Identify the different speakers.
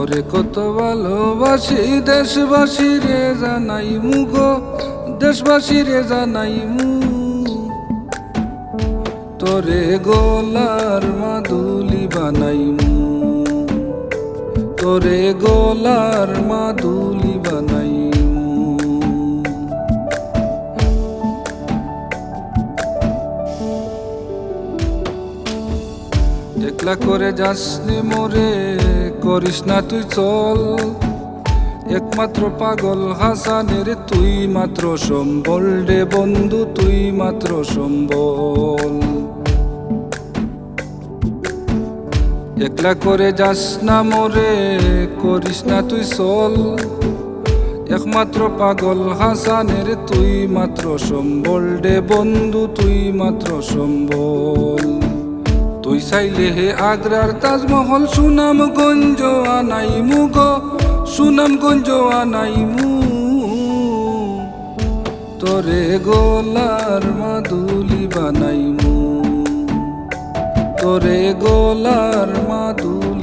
Speaker 1: তোরে কত ভালোবাসি দেশবাসী রে জানাই মুগো, দেশবাসী রে জানাই মু। তোরে গোলার মাদুলি বানাই মু, তোরে গোলার মাদুলি বানাই মু। একলা করে যাসনি মোরে, করিস না তুই চল, একমাত্র পাগল হাসানের তুই মাত্র সম্বল রে বন্ধু, তুই মাত্র সম্বল। একলা করে যাস না মোরে, করিস না তুই চল, একমাত্র পাগল হাসানের তুই মাত্র সম্বল রে বন্ধু, তুই মাত্র সম্বল। তুই চাইলে হে আগ্রার তাজমহল সুনামগঞ্জ আনাই মুগো, সুনামগঞ্জ আনাই মু। তোরে গোলার মাদুলি বানাই মু, তোরে গোলার মাদুলি